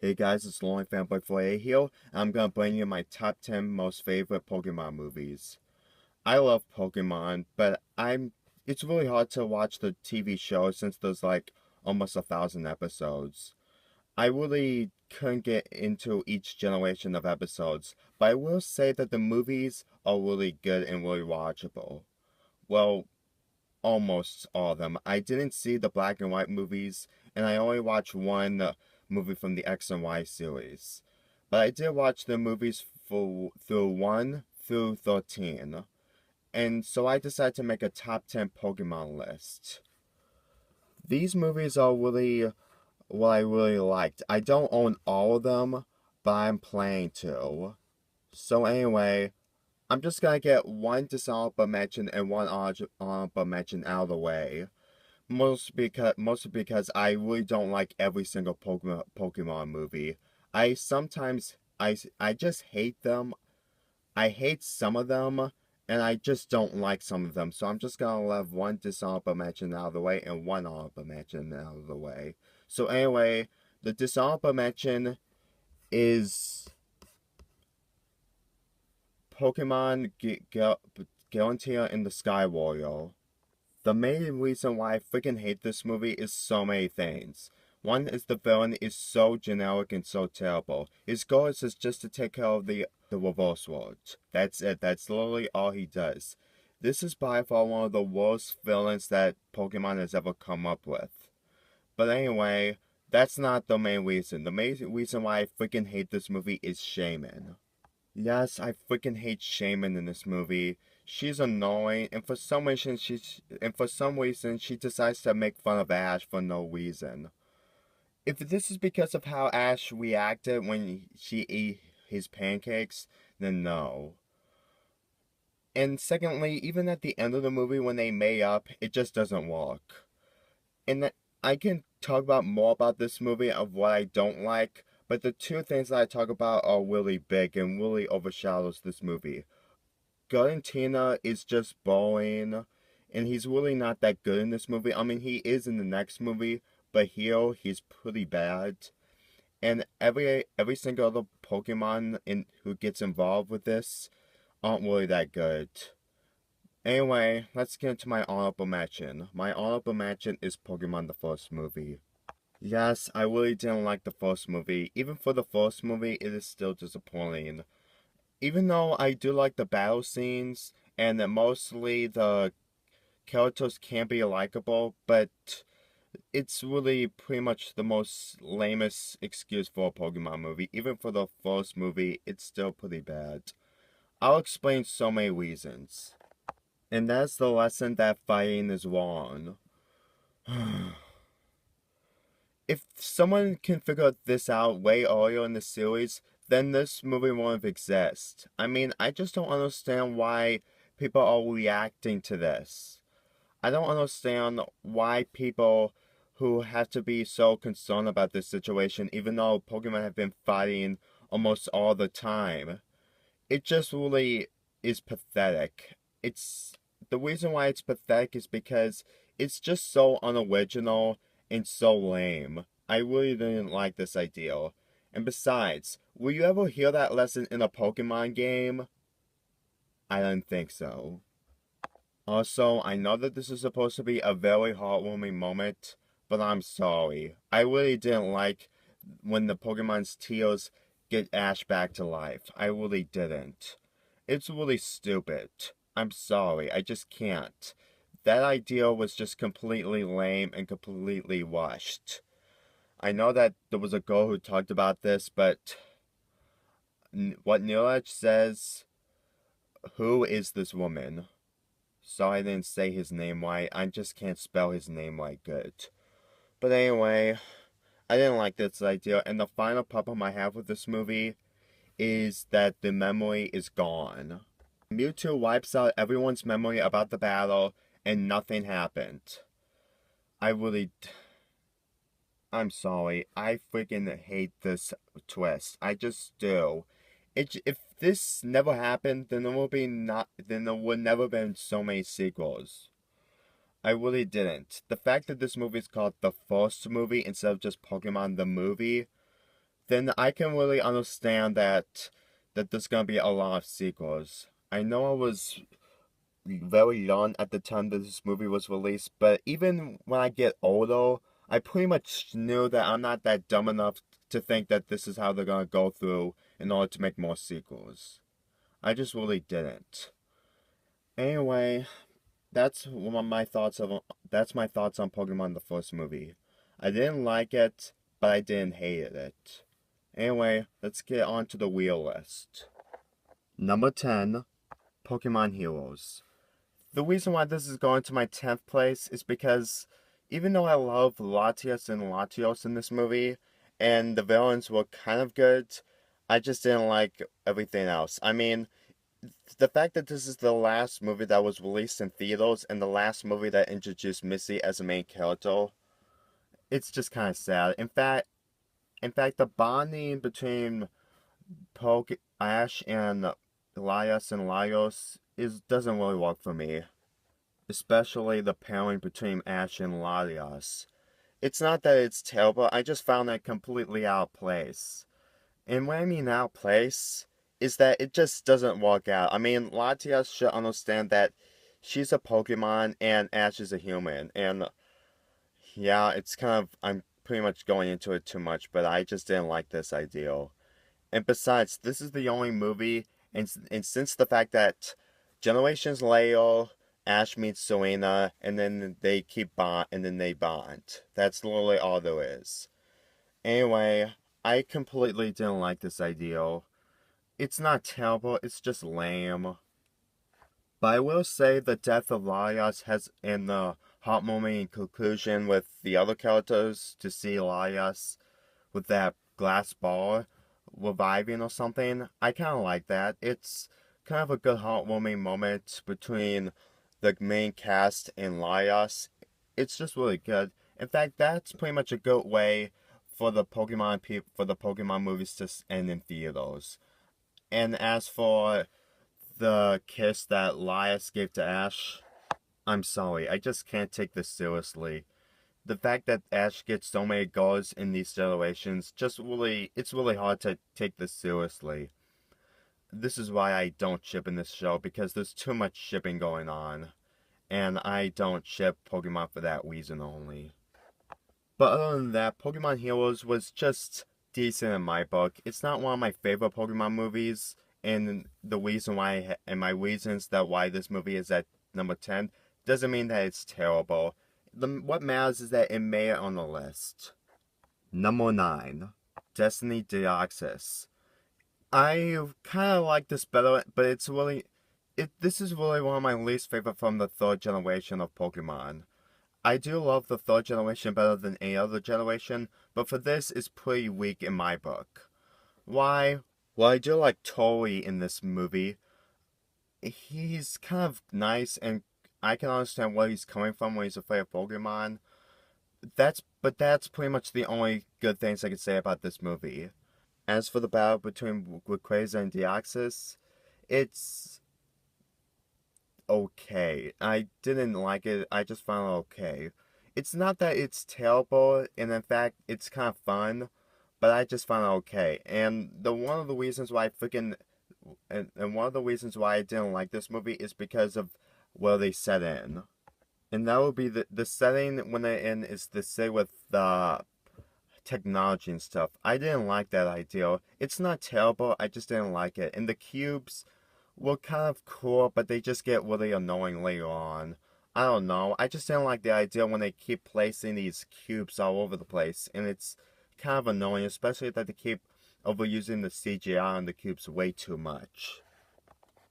Hey guys, it's Lonely Fanboy Foyer here. I'm gonna bring you my top 10 most favorite Pokemon movies. I love Pokemon, but it's really hard to watch the TV show since there's like almost 1,000 episodes. I really couldn't get into each generation of episodes, but I will say that the movies are really good and really watchable. Well, almost all of them. I didn't see the black and white movies, and I only watched one movie from the X and Y series. But I did watch the movies through 1 through 13. And so I decided to make a top 10 Pokemon list. These movies are really what I really liked. I don't own all of them, but I'm planning to. So anyway, I'm just gonna get one dishonorable mention and one honorable mention out of the way. Mostly because I really don't like every single Pokemon movie. I just hate them. I hate some of them, and I just don't like some of them. So I'm just gonna leave one dishonorable mention out of the way and one honorable mention out of the way. So anyway, the dishonorable mention is Pokemon Galantia and the Sky Warrior. The main reason why I freaking hate this movie is so many things. One is the villain is so generic and so terrible. His goal is just to take care of the reverse world. That's it. That's literally all he does. This is by far one of the worst villains that Pokemon has ever come up with. But anyway, that's not the main reason. The main reason why I freaking hate this movie is Shaman. Yes, I freaking hate Shaman in this movie. She's annoying, and for some reason she decides to make fun of Ash for no reason. If this is because of how Ash reacted when she ate his pancakes, then no. And secondly, even at the end of the movie when they made up, it just doesn't work. And I can talk about more about this movie of what I don't like, but the two things that I talk about are really big and really overshadows this movie. Tina is just boring, and he's really not that good in this movie. I mean, he is in the next movie, but here he's pretty bad. And every single other Pokemon who gets involved with this aren't really that good. Anyway, let's get into my honorable mention. My honorable mention is Pokemon the first movie. Yes, I really didn't like the first movie. Even for the first movie, it is still disappointing. Even though I do like the battle scenes and that mostly the characters can be likable, but it's really pretty much the most lamest excuse for a Pokemon movie. Even for the first movie, it's still pretty bad. I'll explain so many reasons. And that's the lesson that fighting is wrong. If someone can figure this out way earlier in the series, then this movie won't exist. I mean, I just don't understand why people are reacting to this. I don't understand why people who have to be so concerned about this situation, even though Pokemon have been fighting almost all the time. It just really is pathetic. The reason why it's pathetic is because it's just so unoriginal and so lame. I really didn't like this idea. And besides, will you ever hear that lesson in a Pokemon game? I don't think so. Also, I know that this is supposed to be a very heartwarming moment, but I'm sorry. I really didn't like when the Pokemon's tears get Ash back to life. I really didn't. It's really stupid. I'm sorry, I just can't. That idea was just completely lame and completely rushed. I know that there was a girl who talked about this, but what Neeraj says, who is this woman? Sorry I didn't say his name right. I just can't spell his name right good. But anyway, I didn't like this idea, and the final problem I have with this movie is that the memory is gone. Mewtwo wipes out everyone's memory about the battle, and nothing happened. I really. I'm sorry. I freaking hate this twist. I just do. If this never happened, then then there would never been so many sequels. I really didn't. The fact that this movie is called the first movie instead of just Pokemon the movie then I can really understand that there's gonna be a lot of sequels. I know I was very young at the time that this movie was released, but even when I get older, I pretty much knew that I'm not that dumb enough to think that this is how they're gonna go through in order to make more sequels. I just really didn't. Anyway, that's one of my thoughts of that's my thoughts on Pokemon the first movie. I didn't like it, but I didn't hate it. Anyway, let's get on to the wheel list. Number 10, Pokemon Heroes. The reason why this is going to my 10th place is because even though I love Latias and Latios in this movie, and the villains were kind of good, I just didn't like everything else. I mean, the fact that this is the last movie that was released in theaters and the last movie that introduced Missy as a main character, it's just kind of sad. In fact, the bonding between Ash and Elias and Laios doesn't really work for me. Especially the pairing between Ash and Latias. It's not that it's terrible, I just found it completely out of place. And what I mean out of place is that it just doesn't work out. I mean, Latias should understand that she's a Pokemon and Ash is a human. And yeah, it's kind of, I'm pretty much going into it too much, but I just didn't like this ideal. And besides, this is the only movie, and since the fact that Generations later, Ash meets Serena, and then they keep bond, and then they bond. That's literally all there is. Anyway, I completely didn't like this ideal. It's not terrible, it's just lame. But I will say the death of Laios has, in the heartwarming conclusion with the other characters, to see Laios with that glass ball reviving or something, I kind of like that. It's kind of a good heartwarming moment between the main cast and Laios. It's just really good. In fact, that's pretty much a good way for the Pokemon movies to end in theaters. And as for the kiss that Laios gave to Ash, I'm sorry, I just can't take this seriously. The fact that Ash gets so many girls in these situations it's really hard to take this seriously. This is why I don't ship in this show, because there's too much shipping going on. And I don't ship Pokemon for that reason only. But other than that, Pokemon Heroes was just decent in my book. It's not one of my favorite Pokemon movies, and the reason why, and my reasons that why this movie is at number 10 doesn't mean that it's terrible. What matters is that it made it on the list. Number 9, Destiny Deoxys. I kind of like this better, but this is really one of my least favorite from the third generation of Pokemon. I do love the third generation better than any other generation, but for this, it's pretty weak in my book. Why? Well, I do like Tori in this movie. He's kind of nice, and I can understand where he's coming from when he's afraid of Pokemon. But that's pretty much the only good things I can say about this movie. As for the battle between Rayquaza and Deoxys, it's okay. I didn't like it, I just found it okay. It's not that it's terrible, and in fact, it's kind of fun, but I just found it okay. And one of the reasons why one of the reasons why I didn't like this movie is because of where they set in. And that would be the setting when they're in is the city with the technology and stuff. I didn't like that idea. It's not terrible, I just didn't like it. And the cubes were kind of cool, but they just get really annoying later on. I don't know, I just didn't like the idea when they keep placing these cubes all over the place, and it's kind of annoying, especially that they keep overusing the CGI on the cubes way too much.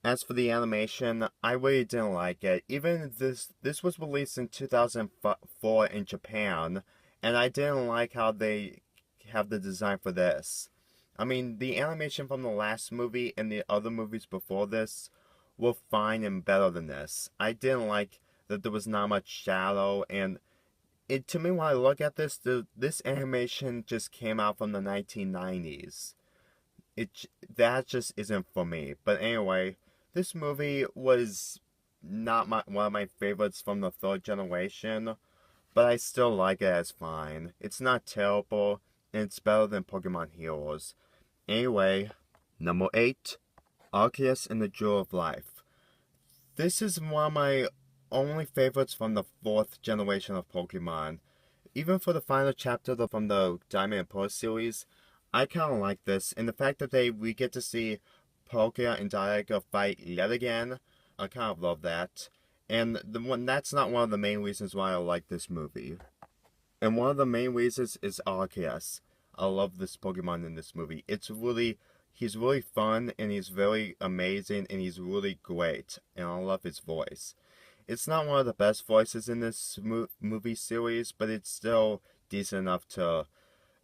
As for the animation, I really didn't like it. Even this was released in 2004 in Japan, and I didn't like how they have the design for this. I mean, the animation from the last movie and the other movies before this were fine and better than this. I didn't like that there was not much shadow, and to me, when I look at this animation just came out from the 1990s. That just isn't for me. But anyway, this movie was not one of my favorites from the third generation, but I still like it as fine. It's not terrible, and it's better than Pokemon Heroes. Anyway, number 8, Arceus and the Jewel of Life. This is one of my only favorites from the 4th generation of Pokemon. Even for the final chapter from the Diamond and Pearl series, I kind of like this, and the fact that we get to see Palkia and Dialga fight yet again, I kind of love that. And that's not one of the main reasons why I like this movie. And one of the main reasons is Arceus. I love this Pokemon in this movie. He's really fun, and he's very amazing, and he's really great, and I love his voice. It's not one of the best voices in this movie series, but it's still decent enough to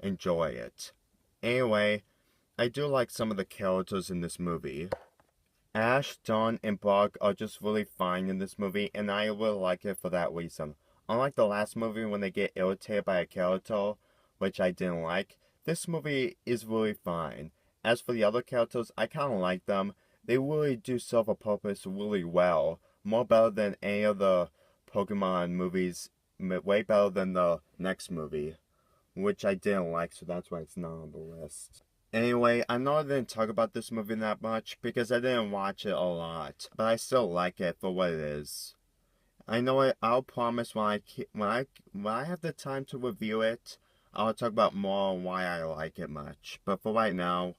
enjoy it. Anyway, I do like some of the characters in this movie. Ash, Dawn, and Brock are just really fine in this movie, and I really like it for that reason. Unlike the last movie when they get irritated by a character, which I didn't like, this movie is really fine. As for the other characters, I kind of like them. They really do serve a purpose really well. More better than any of the Pokemon movies, way better than the next movie, which I didn't like, so that's why it's not on the list. Anyway, I know I didn't talk about this movie that much because I didn't watch it a lot, but I still like it for what it is. I know it. I'll promise when I have the time to review it, I'll talk about more on why I like it much. But for right now,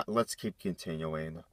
let's keep continuing.